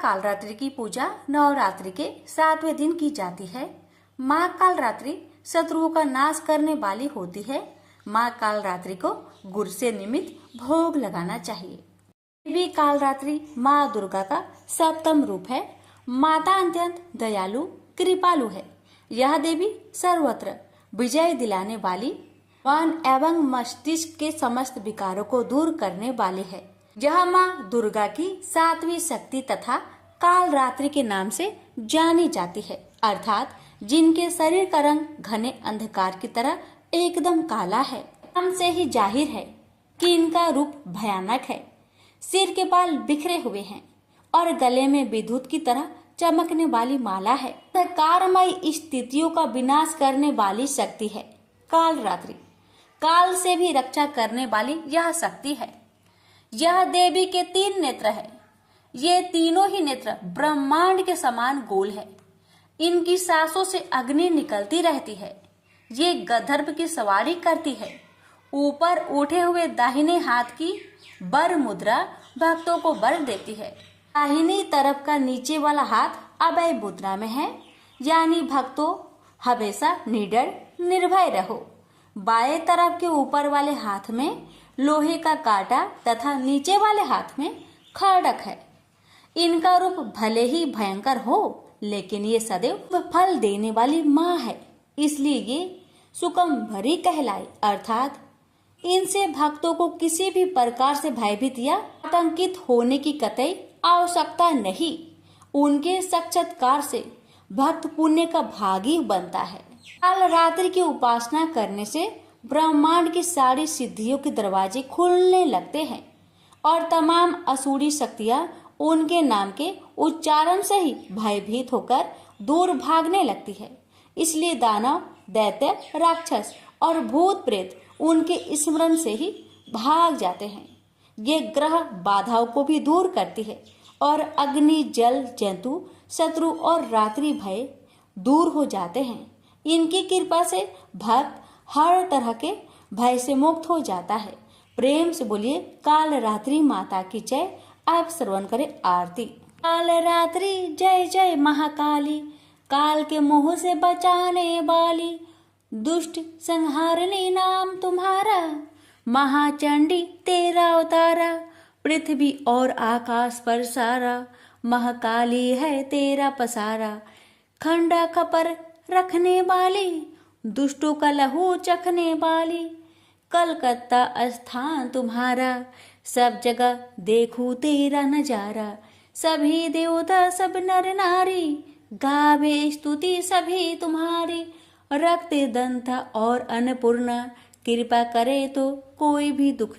कालरात्रि की पूजा नवरात्रि के 7वें दिन की जाती है। माँ कालरात्रि शत्रुओं का नाश करने वाली होती है। माँ कालरात्रि को गुड़ से निमित्त भोग लगाना चाहिए। देवी कालरात्रि माँ दुर्गा का 7वां रूप है। माता अत्यंत दयालु कृपालु है। यह देवी सर्वत्र विजय दिलाने वाली, मन एवं मस्तिष्क के समस्त विकारों को दूर करने वाली है। यह माँ दुर्गा की 7वीं शक्ति तथा कालरात्रि के नाम से जानी जाती है, अर्थात जिनके शरीर का रंग घने अंधकार की तरह एकदम काला है। नाम से ही जाहिर है कि इनका रूप भयानक है। सिर के बाल बिखरे हुए हैं और गले में विद्युत की तरह चमकने वाली माला है। अंधकारमयी स्थितियों का विनाश करने वाली शक्ति है कालरात्रि। काल से भी रक्षा करने वाली यह शक्ति है। यह देवी के 3 नेत्र है। ये तीनों ही नेत्र ब्रह्मांड के समान गोल है। इनकी सांसों से अग्नि निकलती रहती है। ये गंधर्व की सवारी करती है। ऊपर उठे हुए दाहिने हाथ की वर मुद्रा भक्तों को वर देती है। दाहिनी तरफ का नीचे वाला हाथ अभय मुद्रा में है, यानी भक्तों हमेशा निडर निर्भय रहो। बाएं तरफ के ऊपर वाले हाथ में लोहे का कांटा तथा नीचे वाले हाथ में खड़ग है। इनका रूप भले ही भयंकर हो, लेकिन ये सदैव फल देने वाली माँ है, इसलिए ये सुकंभरी कहलाई, अर्थात इनसे भक्तों को किसी भी प्रकार से भयभीत या आतंकित होने की कतई आवश्यकता नहीं। उनके साक्षात्कार से भक्त पुण्य का भागी बनता है। कालरात्रि की उपासना करने से ब्रह्मांड की सारी सिद्धियों के दरवाजे खुलने लगते हैं और तमाम असुरी शक्तियां उनके नाम के उच्चारण से ही भयभीत होकर दूर भागने लगती है। इसलिए दानव, दैत्य, राक्षस और भूत प्रेत उनके स्मरण से ही भाग जाते हैं। ये ग्रह बाधाओं को भी दूर करती है और अग्नि, जल, जंतु, शत्रु और रात्रि भय दूर हो जाते हैं। इनकी कृपा से भक्त हर तरह के भय से मुक्त हो जाता है। प्रेम से बोलिए कालरात्रि माता की जय। आप श्रवण करें आरती। कालरात्रि जय जय महाकाली, काल के मुंह से बचाने वाली, दुष्ट संहारनी नाम तुम्हारा, महाचंडी तेरा अवतारा, पृथ्वी और आकाश पर सारा, महाकाली है तेरा पसारा, खंडा खपर रखने वाली, दुष्टों का लहू चखने वाली, कलकत्ता स्थान तुम्हारा, सब जगह देखूं तेरा नजारा, सभी देवता सब नर नारी, गावे स्तुति सभी तुम्हारी, रक्त दंता और अन्नपूर्णा, कृपा करे तो कोई भी दुख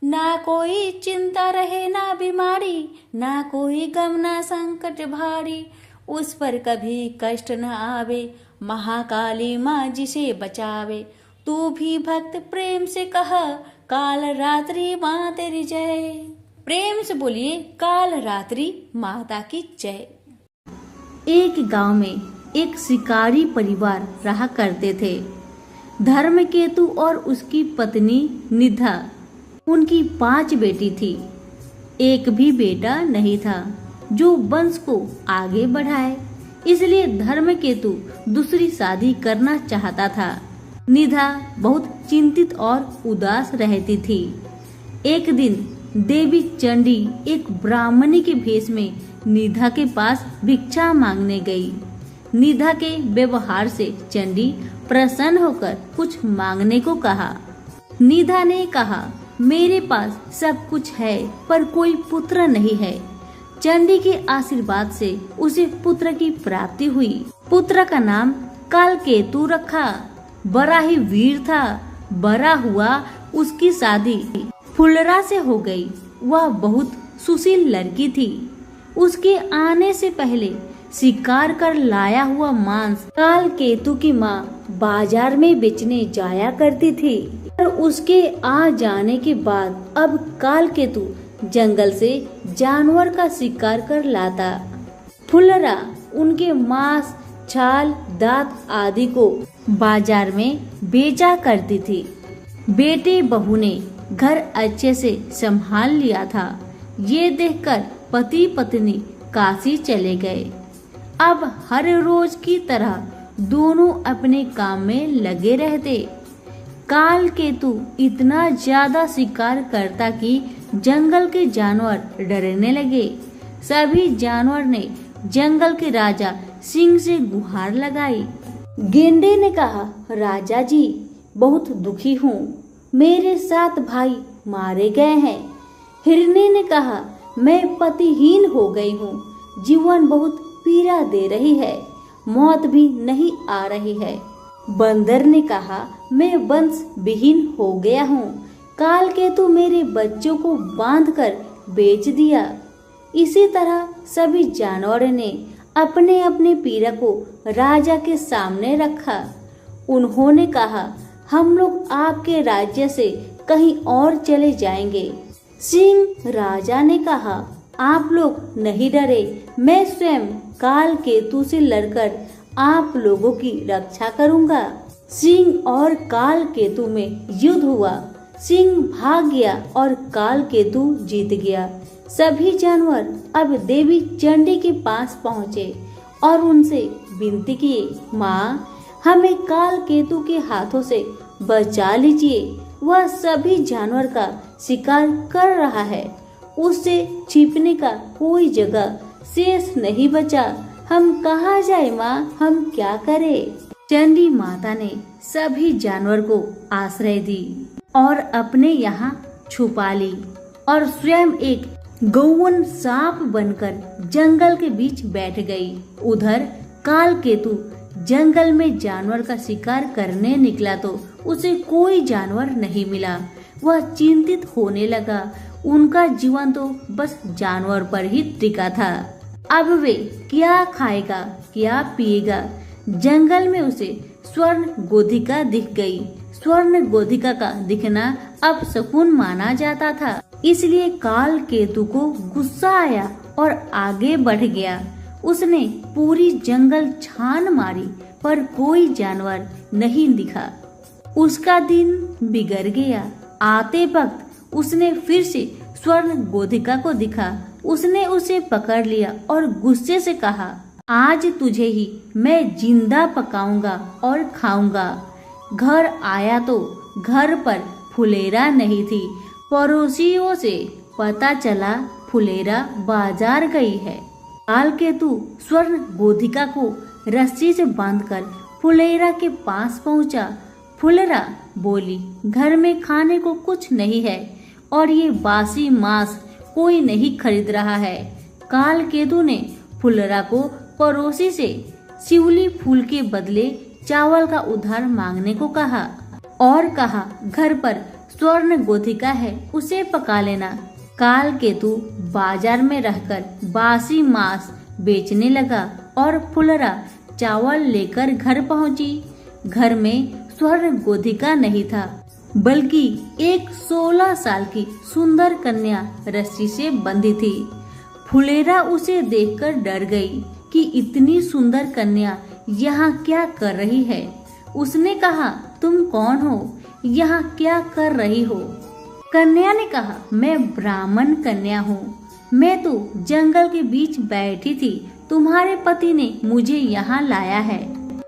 ना कोई चिंता रहे ना बीमारी, ना कोई गम ना संकट भारी, उस पर कभी कष्ट न आवे, महाकाली माँ जिसे बचावे, तू भी भक्त प्रेम से कहा, कालरात्रि माँ तेरी जय। प्रेम से बोलिए कालरात्रि माता की जय। एक गांव में एक शिकारी परिवार रहा करते थे। धर्मकेतु और उसकी पत्नी निधा, उनकी 5 बेटी थी। एक भी बेटा नहीं था जो वंश को आगे बढ़ाए, इसलिए धर्मकेतु दूसरी शादी करना चाहता था। निधा बहुत चिंतित और उदास रहती थी। एक दिन देवी चंडी एक ब्राह्मणी के भेष में निधा के पास भिक्षा मांगने गई। निधा के व्यवहार से चंडी प्रसन्न होकर कुछ मांगने को कहा। निधा ने कहा, मेरे पास सब कुछ है पर कोई पुत्र नहीं है। चंडी के आशीर्वाद से उसे पुत्र की प्राप्ति हुई। पुत्र का नाम कालकेतु रखा। बड़ा ही वीर था। बड़ा हुआ उसकी शादी फुलरा से हो गई। वह बहुत सुशील लड़की थी। उसके आने से पहले शिकार कर लाया हुआ मांस कालकेतु की माँ बाजार में बेचने जाया करती थी। और उसके आ जाने के बाद अब कालकेतु जंगल से जानवर का शिकार कर लाता। फुलरा उनके मांस, छाल, दांत आदि को बाजार में बेचा करती थी। बेटे बहू ने घर अच्छे से संभाल लिया था। ये देखकर पति पत्नी काशी चले गए। अब हर रोज की तरह दोनों अपने काम में लगे रहते। काल केतु इतना ज्यादा शिकार करता कि जंगल के जानवर डरने लगे। सभी जानवर ने जंगल के राजा सिंह से गुहार लगाई। गेंडे ने कहा, राजा जी बहुत दुखी हूँ, मेरे 7 भाई मारे गए हैं। हिरनी ने कहा, मैं पतिहीन हो गई हूँ, जीवन बहुत पीड़ा दे रही है, मौत भी नहीं आ रही है। बंदर ने कहा, मैं वंश विहीन हो गया हूँ, काल केतु मेरे बच्चों को बांधकर बेच दिया। इसी तरह सभी जानवरों ने अपने अपने पीड़ा को राजा के सामने रखा। उन्होंने कहा, हम लोग आपके राज्य से कहीं और चले जाएंगे। सिंह राजा ने कहा, आप लोग नहीं डरे, मैं स्वयं काल केतु से लड़कर आप लोगों की रक्षा करूंगा। सिंह और काल केतु में युद्ध हुआ। सिंह भाग गया और काल केतु जीत गया। सभी जानवर अब देवी चंडी के पास पहुँचे और उनसे विनती किए, माँ हमें काल केतु के हाथों से बचा लीजिए, वह सभी जानवर का शिकार कर रहा है, उससे छिपने का कोई जगह शेष नहीं बचा, हम कहाँ जाए माँ, हम क्या करें। चंडी माता ने सभी जानवर को आश्रय दी और अपने यहाँ छुपा ली और स्वयं एक गौवन सांप बनकर जंगल के बीच बैठ गई। उधर काल केतु जंगल में जानवर का शिकार करने निकला तो उसे कोई जानवर नहीं मिला। वह चिंतित होने लगा। उनका जीवन तो बस जानवर पर ही टिका था। अब वे क्या खाएगा, क्या पिएगा। जंगल में उसे स्वर्ण गोधिका दिख गई। स्वर्ण गोधिका का दिखना अब शकुन माना जाता था, इसलिए काल केतु को गुस्सा आया और आगे बढ़ गया। उसने पूरी जंगल छान मारी पर कोई जानवर नहीं दिखा। उसका दिन बिगड़ गया। आते वक्त उसने फिर से स्वर्ण गोधिका को दिखा। उसने उसे पकड़ लिया और गुस्से से कहा, आज तुझे ही मैं जिंदा पकाऊंगा और खाऊंगा। घर आया तो घर पर फुलेरा नहीं थी। पड़ोसियों से पता चला फुलेरा बाजार गई है। काल केतु स्वर्ण गोधिका को रस्सी से बांधकर फुलेरा के पास पहुंचा। फुलेरा बोली, घर में खाने को कुछ नहीं है और ये बासी मांस कोई नहीं खरीद रहा है। काल केतु ने फुलेरा को पड़ोसी से शिवली फूल के बदले चावल का उधार मांगने को कहा और कहा, घर पर स्वर्ण गोधिका है, उसे पका लेना। काल केतु बाजार में रहकर बासी मांस बेचने लगा और फुलेरा चावल लेकर घर पहुंची। घर में स्वर्ण गोधिका नहीं था, बल्कि एक 16 साल की सुंदर कन्या रस्सी से बंधी थी। फुलेरा उसे देखकर डर गई कि इतनी सुंदर कन्या यहाँ क्या कर रही है। उसने कहा, तुम कौन हो, यहाँ क्या कर रही हो। कन्या ने कहा, मैं ब्राह्मण कन्या हूँ, मैं तो जंगल के बीच बैठी थी, तुम्हारे पति ने मुझे यहाँ लाया है।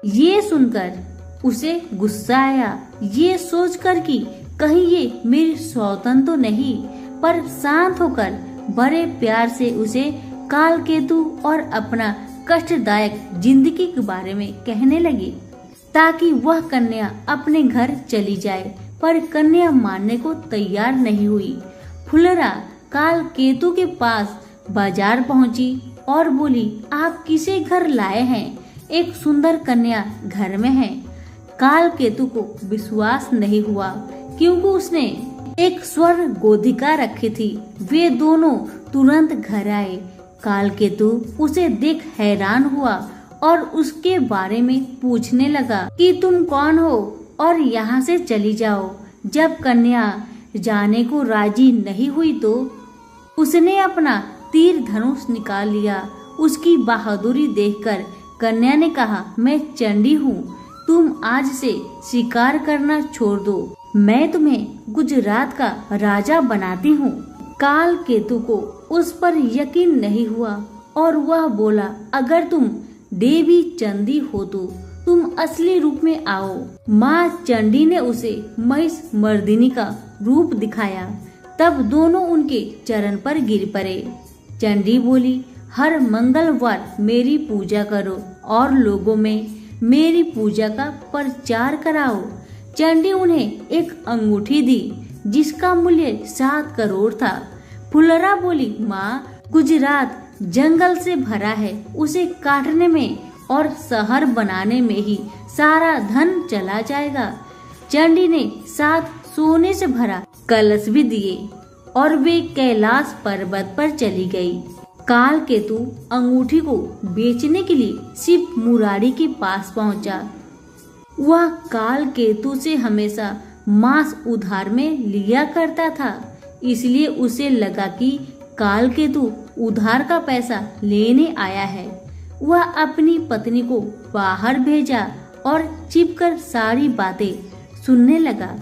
ये सुनकर उसे गुस्सा आया, ये सोचकर कि कहीं ये मेरी सौतन तो नहीं, पर शांत होकर बड़े प्यार से उसे काल केतु और अपना कष्टदायक जिंदगी के बारे में कहने लगी ताकि वह कन्या अपने घर चली जाए। पर कन्या मानने को तैयार नहीं हुई। फुलेरा काल केतु के पास बाजार पहुंची और बोली, आप किसे घर लाए हैं? एक सुंदर कन्या घर में है। काल केतु को विश्वास नहीं हुआ क्योंकि उसने एक स्वर्ण गोधिका रखी थी। वे दोनों तुरंत घर आए। काल केतु उसे देख हैरान हुआ और उसके बारे में पूछने लगा कि तुम कौन हो और यहाँ से चली जाओ। जब कन्या जाने को राजी नहीं हुई तो उसने अपना तीर धनुष निकाल लिया। उसकी बहादुरी देखकर कन्या ने कहा, मैं चंडी हूँ, तुम आज से शिकार करना छोड़ दो, मैं तुम्हें गुजरात का राजा बनाती हूँ। काल केतु को उस पर यकीन नहीं हुआ और वह बोला, अगर तुम देवी चंडी हो तो तुम असली रूप में आओ। माँ चंडी ने उसे महिष मर्दिनी का रूप दिखाया। तब दोनों उनके चरण पर गिर पड़े। चंडी बोली, हर मंगलवार मेरी पूजा करो और लोगों में मेरी पूजा का प्रचार कराओ। चंडी उन्हें एक अंगूठी दी जिसका मूल्य 7 करोड़ था। फुलरा बोली, माँ गुजरात जंगल से भरा है, उसे काटने में और शहर बनाने में ही सारा धन चला जाएगा। चंडी ने 7 सोने से भरा कलश भी दिए और वे कैलाश पर्वत पर चली गई। काल केतु अंगूठी को बेचने के लिए शिव मुरारी के पास पहुंचा। वह काल केतु से हमेशा मांस उधार में लिया करता था, इसलिए उसे लगा कि काल केतु उधार का पैसा लेने आया है। वह अपनी पत्नी को बाहर भेजा और छिपकर सारी बातें सुनने लगा।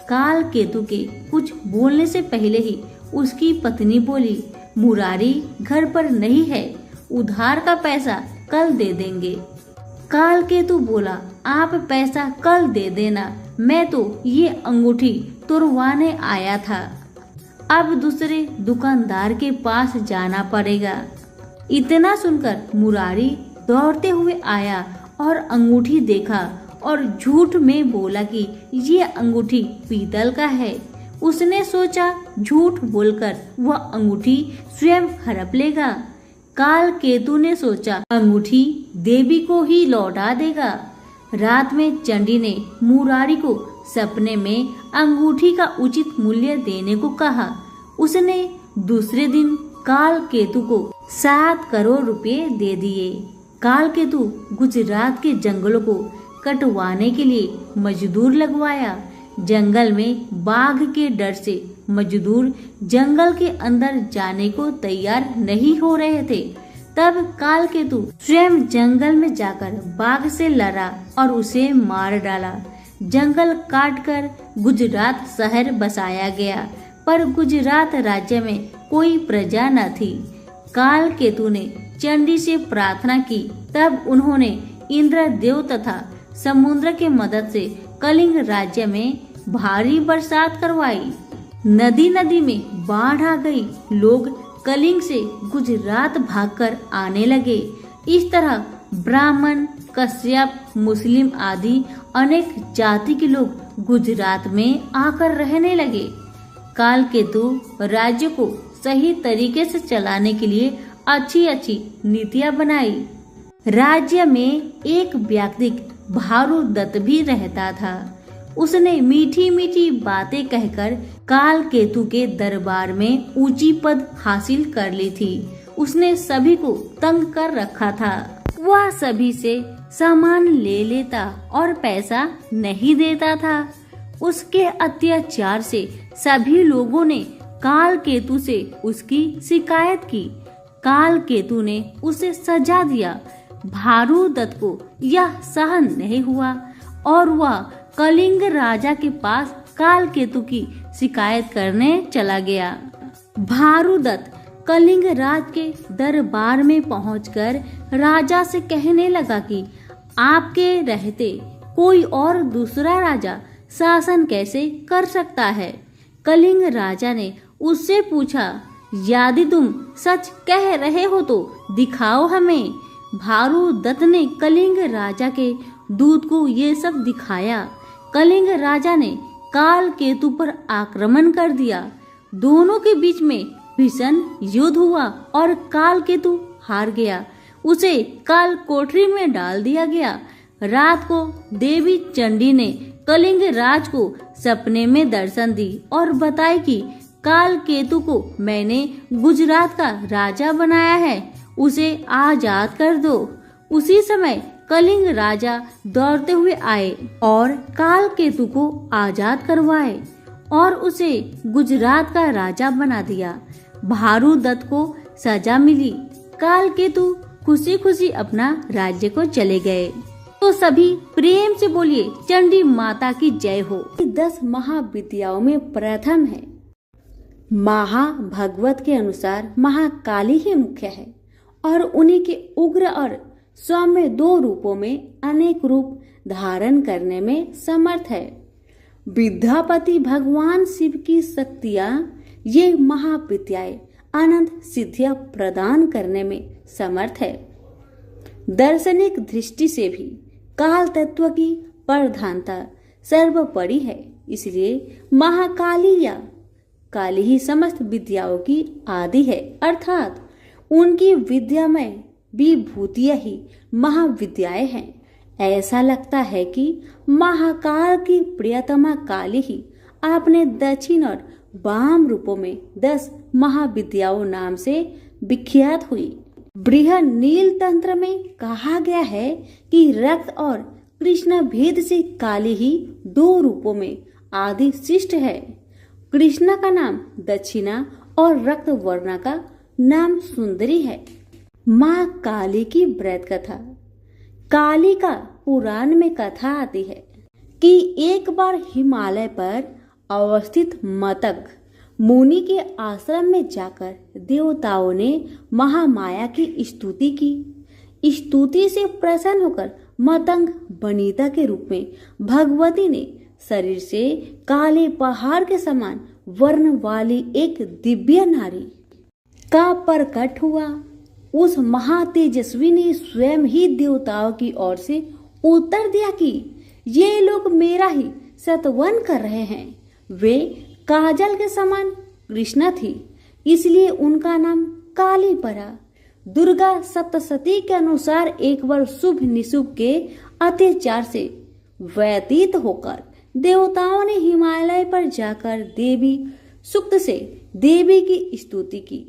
काल केतु के कुछ बोलने से पहले ही उसकी पत्नी बोली, मुरारी घर पर नहीं है, उधार का पैसा कल दे देंगे। काल केतु बोला, आप पैसा कल दे देना, मैं तो ये अंगूठी तुड़वाने आया था। अब दूसरे दुकानदार के पास जाना पड़ेगा। इतना सुनकर मुरारी दौड़ते हुए आया और अंगूठी देखा और झूठ में बोला कि ये अंगूठी पीतल का है। उसने सोचा झूठ बोलकर वह अंगूठी स्वयं हड़प लेगा। काल केतु ने सोचा अंगूठी देवी को ही लौटा देगा। रात में चंडी ने मुरारी को सपने में अंगूठी का उचित मूल्य देने को कहा। उसने दूसरे दिन काल केतु को 7 करोड़ रुपए दे दिए। काल केतु गुजरात के जंगलों को कटवाने के लिए मजदूर लगवाया। जंगल में बाघ के डर से मजदूर जंगल के अंदर जाने को तैयार नहीं हो रहे थे। तब काल केतु स्वयं जंगल में जाकर बाघ से लड़ा और उसे मार डाला। जंगल काटकर गुजरात शहर बसाया गया, पर गुजरात राज्य में कोई प्रजा न थी। काल केतु ने चंडी से प्रार्थना की, तब उन्होंने इंद्रदेव तथा समुद्र के मदद से कलिंग राज्य में भारी बरसात करवाई। नदी नदी में बाढ़ आ गई। लोग कलिंग से गुजरात भागकर आने लगे। इस तरह ब्राह्मण, कश्यप, मुस्लिम आदि अनेक जाति के लोग गुजरात में आकर रहने लगे। काल केतु राज्य को सही तरीके से चलाने के लिए अच्छी अच्छी नीतियां बनाई। राज्य में एक व्यक्ति भारू दत्त भी रहता था। उसने मीठी मीठी बातें कहकर काल केतु के दरबार में ऊंची पद हासिल कर ली थी। उसने सभी को तंग कर रखा था। वह सभी से सामान ले लेता और पैसा नहीं देता था। उसके अत्याचार से सभी लोगों ने काल केतु से उसकी शिकायत की। काल केतु ने उसे सजा दिया। भारू दत्त को यह सहन नहीं हुआ और वह कलिंग राजा के पास काल केतु की शिकायत करने चला गया। भारू दत्त कलिंग राज के दरबार में पहुंचकर राजा से कहने लगा कि आपके रहते कोई और दूसरा राजा शासन कैसे कर सकता है। कलिंग राजा ने उससे पूछा, यदि तुम सच कह रहे हो तो दिखाओ हमें। भारू दत्त ने कलिंग राजा के दूत को ये सब दिखाया। कलिंग राजा ने काल केतु पर आक्रमण कर दिया। दोनों के बीच में भीषण युद्ध हुआ और काल केतु हार गया। उसे काल कोठरी में डाल दिया गया। रात को देवी चंडी ने कलिंग राज को सपने में दर्शन दी और बताई कि काल केतु को मैंने गुजरात का राजा बनाया है, उसे आजाद कर दो। उसी समय कलिंग राजा दौड़ते हुए आए और काल केतु को आजाद करवाए और उसे गुजरात का राजा बना दिया। भारू दत्त को सजा मिली। काल केतु खुशी खुशी अपना राज्य को चले गए। तो सभी प्रेम से बोलिए चंडी माता की जय हो। 10 महाविद्याओं में प्रथम है। महाभागवत के अनुसार महाकाली ही मुख्य है और उन्हीं के उग्र और सौम्य 2 रूपों में अनेक रूप धारण करने में समर्थ है। विद्यापति भगवान शिव की शक्तियां ये महाविद्याएं अनंत सिद्धियां प्रदान करने में समर्थ है। दार्शनिक दृष्टि से भी काल तत्व की प्रधानता सर्वोपरि है, इसलिए महाकाली या काली ही समस्त विद्याओं की आदि है, अर्थात उनकी विद्या में विभूतियां ही महाविद्याएं हैं। ऐसा लगता है कि महाकाल की प्रियतमा काली ही अपने दक्षिण और वाम रूपों में 10 महाविद्याओं नाम से विख्यात हुई। बृहद नील तंत्र में कहा गया है कि रक्त और कृष्ण भेद से काली ही 2 रूपों में आदि शिष्ट है। कृष्णा का नाम दक्षिणा और रक्त वर्णा का नाम सुंदरी है। माँ काली की व्रत कथा। काली का पुराण में कथा आती है कि एक बार हिमालय पर अवस्थित मतंग मुनि के आश्रम में जाकर देवताओं ने महामाया की स्तुति की। स्तुति से प्रसन्न होकर मतंग वनिता के रूप में भगवती ने शरीर से काले पहाड़ के समान वर्ण वाली एक दिव्य नारी का प्रकट हुआ। उस महातेजस्वी ने स्वयं ही देवताओं की ओर से उत्तर दिया कि ये लोग मेरा ही सतवन कर रहे हैं। वे काजल के समान कृष्णा थी, इसलिए उनका नाम काली पड़ा। दुर्गा सप्तशती के अनुसार एक बार शुभ निशुभ के अत्याचार से व्यतीत होकर देवताओं ने हिमालय पर जाकर देवी सूक्त से देवी की स्तुति की।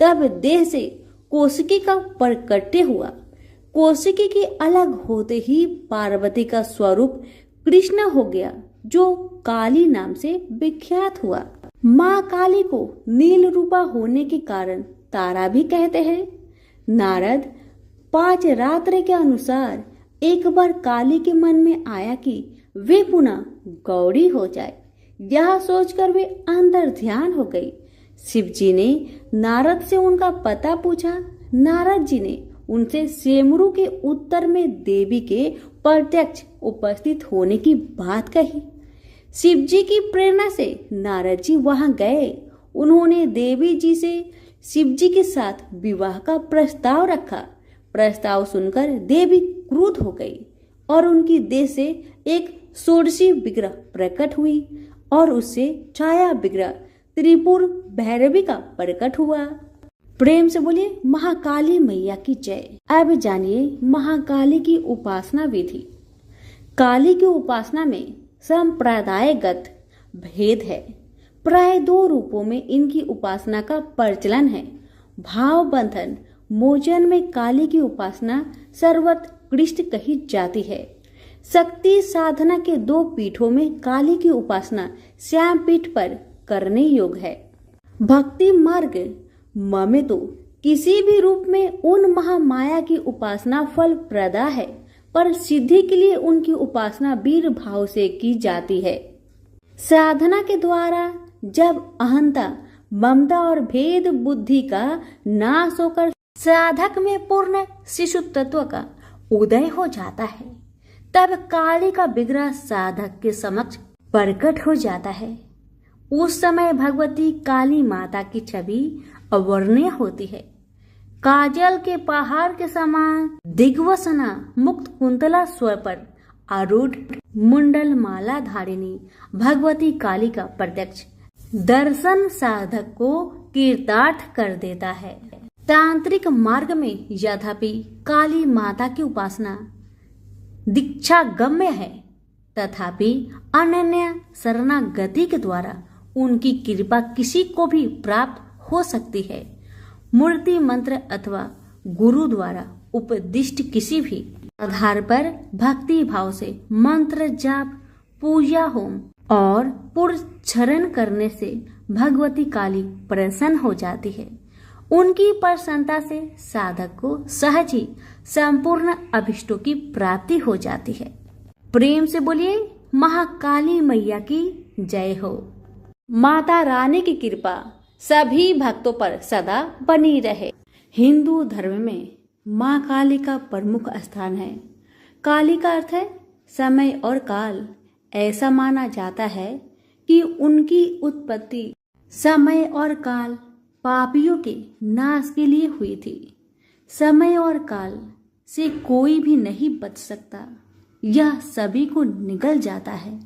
तब देह से कौशिकी का प्रकट्य हुआ। कौशिकी के अलग होते ही पार्वती का स्वरूप कृष्ण हो गया, जो काली नाम से विख्यात हुआ। माँ काली को नील रूपा होने के कारण तारा भी कहते हैं। नारद 5 रात्र के अनुसार एक बार काली के मन में आया कि वे पुनः गौरी हो जाए। यह सोचकर वे अंतर ध्यान हो गई। शिव जी ने नारद से उनका पता पूछा। नारद जी ने उनसे सेमरू के उत्तर में देवी के प्रत्यक्ष उपस्थित होने की बात कही। शिव जी की प्रेरणा से नारद जी वहां गए। उन्होंने देवी जी से शिव जी के साथ विवाह का प्रस्ताव रखा। प्रस्ताव सुनकर देवी क्रुद्ध हो गई और उनकी देह से एक षोडशी विग्रह प्रकट हुई और उससे छाया विग्रह त्रिपुर भैरवी का प्रकट हुआ। प्रेम से बोलिए महाकाली मैया की जय। अब जानिए महाकाली की उपासना विधि। काली की उपासना में संप्रदायगत भेद है। प्राय 2 रूपों में इनकी उपासना का प्रचलन है। भाव बंधन मोचन में काली की उपासना सर्वोत्कृष्ट कही जाती है। शक्ति साधना के 2 पीठों में काली की उपासना श्याम पीठ पर करने योग्य है। भक्ति मार्ग में तो किसी भी रूप में उन महामाया की उपासना फल प्रदा है, पर सिद्धि के लिए उनकी उपासना वीर भाव से की जाती है। साधना के द्वारा जब अहंता, ममता और भेद बुद्धि का नाश होकर साधक में पूर्ण शिशु तत्व का उदय हो जाता है, तब काली का विग्रह साधक के समक्ष प्रकट हो जाता है। उस समय भगवती काली माता की छवि अवर्णीय होती है। काजल के पहाड़ के समान दिग्वसना मुक्त कुंतला स्वर पर आरूढ़ मुंडल माला धारिणी भगवती काली का प्रत्यक्ष दर्शन साधक को कृतार्थ कर देता है। तांत्रिक मार्ग में यद्यपि काली माता की उपासना दीक्षा गम्य है, तथापि अनन्य शरणागति के द्वारा उनकी कृपा किसी को भी प्राप्त हो सकती है। मूर्ति मंत्र अथवा गुरु द्वारा उपदिष्ट किसी भी आधार पर भक्ति भाव से मंत्र जाप, पूजा, होम और पुरस्चरण करने से भगवती काली प्रसन्न हो जाती है। उनकी प्रसन्नता से साधक को सहज ही संपूर्ण अभिष्टों की प्राप्ति हो जाती है। प्रेम से बोलिए महाकाली मैया की जय हो। माता रानी की कृपा सभी भक्तों पर सदा बनी रहे। हिंदू धर्म में माँ काली का प्रमुख स्थान है। काली का अर्थ है समय और काल। ऐसा माना जाता है कि उनकी उत्पत्ति समय और काल पापियों के नाश के लिए हुई थी। समय और काल से कोई भी नहीं बच सकता, यह सभी को निगल जाता है।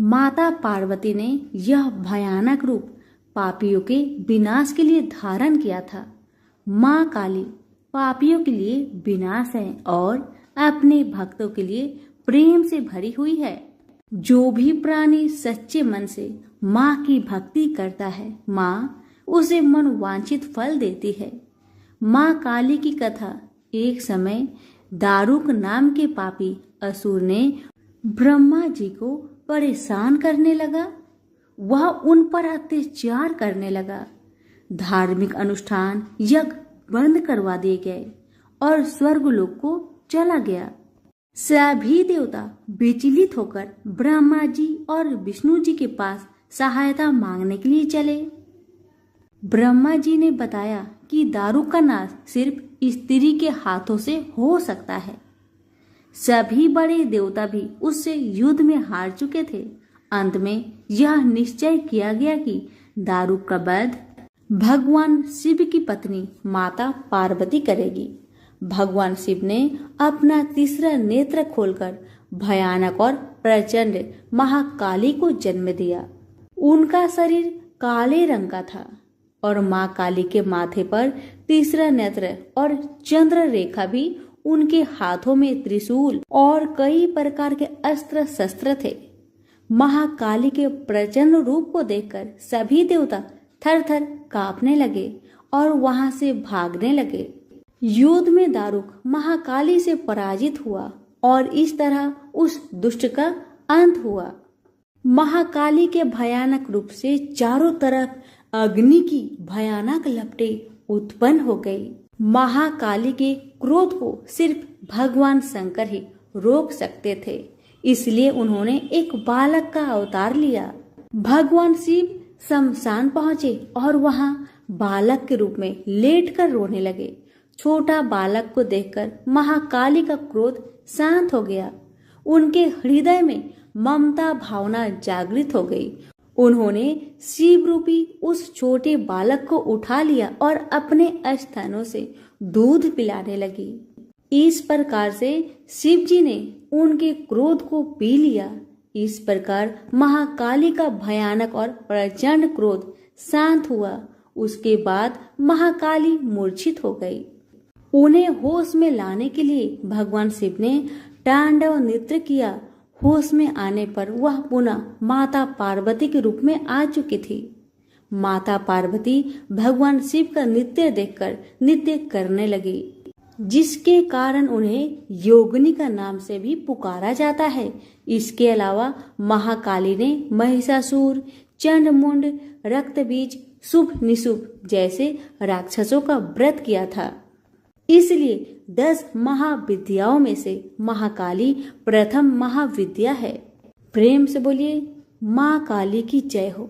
माता पार्वती ने यह भयानक रूप पापियों के विनाश के लिए धारण किया था। माँ काली पापियों के लिए विनाश है और अपने भक्तों के लिए प्रेम से भरी हुई है। जो भी प्राणी सच्चे मन से माँ की भक्ति करता है, माँ उसे मनोवांछित फल देती है। माँ काली की कथा। एक समय दारुक नाम के पापी असुर ने ब्रह्मा जी को परेशान करने लगा। वह उन पर अत्याचार करने लगा। धार्मिक अनुष्ठान यज्ञ बंद करवा दिए गए और स्वर्गलोक को चला गया। सभी देवता विचलित होकर ब्रह्मा जी और विष्णु जी के पास सहायता मांगने के लिए चले। ब्रह्मा जी ने बताया कि दारुक का नाश सिर्फ स्त्री के हाथों से हो सकता है। सभी बड़े देवता भी उससे युद्ध में हार चुके थे। अंत में यह निश्चय किया गया कि दारुक का वध भगवान शिव की पत्नी माता पार्वती करेगी। भगवान शिव ने अपना तीसरा नेत्र खोलकर भयानक और प्रचंड महाकाली को जन्म दिया। उनका शरीर काले रंग का था और माँ काली के माथे पर तीसरा नेत्र और चंद्र रेखा भी, उनके हाथों में त्रिशूल और कई प्रकार के अस्त्र शस्त्र थे। महाकाली के प्रचंड रूप को देखकर सभी देवता थर थर कांपने लगे और वहां से भागने लगे। युद्ध में दारुक महाकाली से पराजित हुआ और इस तरह उस दुष्ट का अंत हुआ। महाकाली के भयानक रूप से चारों तरफ अग्नि की भयानक लपटें उत्पन्न हो गई। महाकाली के क्रोध को सिर्फ भगवान शंकर ही रोक सकते थे, इसलिए उन्होंने एक बालक का अवतार लिया। भगवान शिव शमशान पहुंचे और वहां बालक के रूप में लेटकर रोने लगे। छोटा बालक को देखकर महाकाली का क्रोध शांत हो गया। उनके हृदय में ममता भावना जागृत हो गई। उन्होंने शिव रूपी उस छोटे बालक को उठा लिया और अपने स्थानों से दूध पिलाने लगी। इस प्रकार से शिव जी ने उनके क्रोध को पी लिया। इस प्रकार महाकाली का भयानक और प्रचंड क्रोध शांत हुआ। उसके बाद महाकाली मूर्छित हो गई। उन्हें होश में लाने के लिए भगवान शिव ने तांडव नृत्य किया। होश में आने पर वह पुनः माता पार्वती के रूप में आ चुकी थी। माता पार्वती भगवान शिव का नृत्य देखकर नृत्य करने लगी, जिसके कारण उन्हें योगिनी का नाम से भी पुकारा जाता है। इसके अलावा महाकाली ने महिषासुर, चंडमुंड, रक्तबीज, शुभ निशुभ जैसे राक्षसों का व्रत किया था। इसलिए 10 महाविद्याओं में से महाकाली प्रथम महाविद्या है। प्रेम से बोलिए माँ काली की जय हो।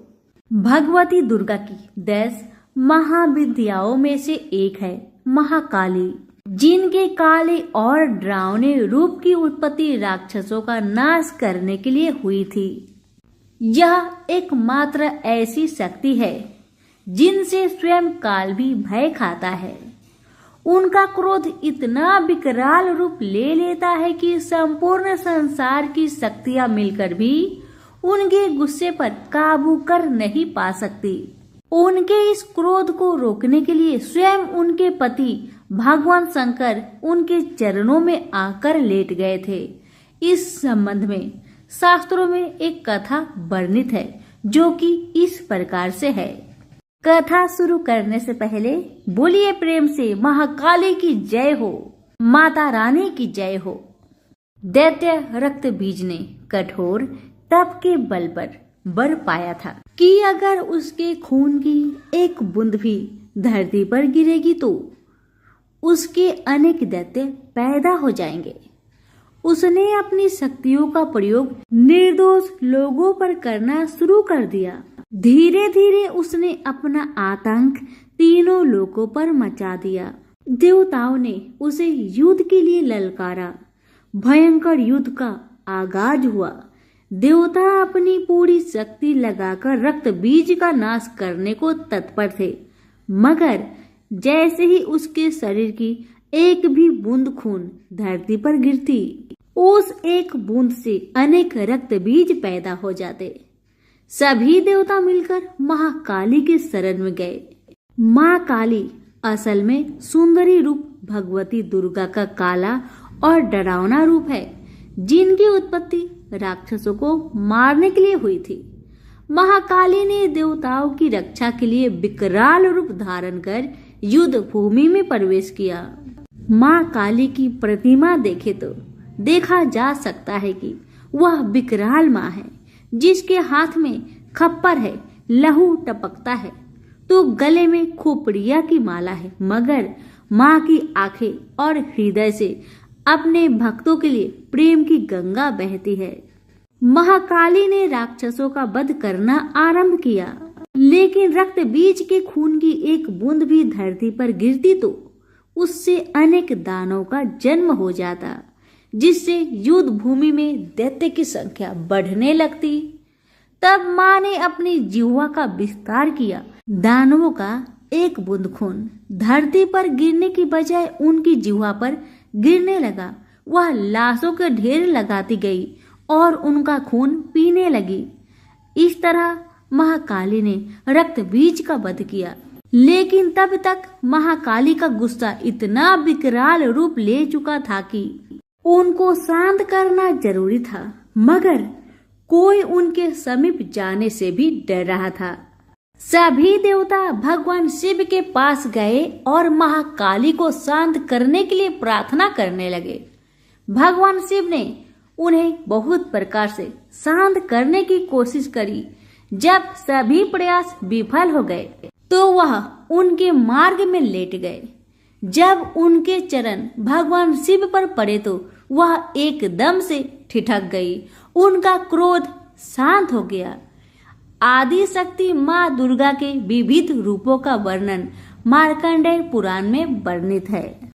भगवती दुर्गा की 10 महाविद्याओं में से एक है महाकाली, जिनके काले और डरावने रूप की उत्पत्ति राक्षसों का नाश करने के लिए हुई थी। यह एकमात्र ऐसी शक्ति है जिनसे स्वयं काल भी भय खाता है। उनका क्रोध इतना विकराल रूप ले लेता है कि संपूर्ण संसार की शक्तियां मिलकर भी उनके गुस्से पर काबू कर नहीं पा सकती। उनके इस क्रोध को रोकने के लिए स्वयं उनके पति भगवान शंकर उनके चरणों में आकर लेट गए थे। इस संबंध में शास्त्रों में एक कथा वर्णित है, जो कि इस प्रकार से है। कथा शुरू करने से पहले बोलिए प्रेम से महाकाली की जय हो, माता रानी की जय हो। दैत्य रक्तबीज ने कठोर तप के बल पर वर पाया था कि अगर उसके खून की एक बूंद भी धरती पर गिरेगी तो उसके अनेक दैत्य पैदा हो जाएंगे। उसने अपनी शक्तियों का प्रयोग निर्दोष लोगों पर करना शुरू कर दिया। धीरे धीरे उसने अपना आतंक तीनों लोकों पर मचा दिया। देवताओं ने उसे युद्ध के लिए ललकारा। भयंकर युद्ध का आगाज हुआ। देवता अपनी पूरी शक्ति लगाकर रक्त बीज का नाश करने को तत्पर थे, मगर जैसे ही उसके शरीर की एक भी बूंद खून धरती पर गिरती, उस एक बूंद से अनेक रक्त बीज पैदा हो जाते। सभी देवता मिलकर महाकाली के शरण में गए। माँ काली असल में सुंदरी रूप भगवती दुर्गा का काला और डरावना रूप है, जिनकी उत्पत्ति राक्षसों को मारने के लिए हुई थी। महाकाली ने देवताओं की रक्षा के लिए विकराल रूप धारण कर युद्ध भूमि में प्रवेश किया। माँ काली की प्रतिमा देखे तो देखा जा सकता है कि वह विकराल माँ है, जिसके हाथ में खप्पर है, लहू टपकता है तो गले में खोपड़िया की माला है, मगर माँ की आंखें और हृदय से अपने भक्तों के लिए प्रेम की गंगा बहती है। महाकाली ने राक्षसों का वध करना आरंभ किया, लेकिन रक्त बीज के खून की एक बूंद भी धरती पर गिरती तो उससे अनेक दानवों का जन्म हो जाता, जिससे युद्ध भूमि में दैत्य की संख्या बढ़ने लगती। तब माँ ने अपनी जिह्वा का विस्तार किया। दानवों का एक बूंद खून धरती पर गिरने की बजाय उनकी जिह्वा पर गिरने लगा। वह लाशों के ढेर लगाती गई और उनका खून पीने लगी। इस तरह महाकाली ने रक्त बीज का वध किया, लेकिन तब तक महाकाली का गुस्सा इतना विकराल रूप ले चुका था कि उनको शांत करना जरूरी था, मगर कोई उनके समीप जाने से भी डर रहा था। सभी देवता भगवान शिव के पास गए और महाकाली को शांत करने के लिए प्रार्थना करने लगे। भगवान शिव ने उन्हें बहुत प्रकार से शांत करने की कोशिश करी। जब सभी प्रयास विफल हो गए तो वह उनके मार्ग में लेट गए। जब उनके चरण भगवान शिव पर पड़े तो वह एकदम से ठिठक गई। उनका क्रोध शांत हो गया। आदि शक्ति माँ दुर्गा के विविध रूपों का वर्णन मार्कंडेय पुराण में वर्णित है।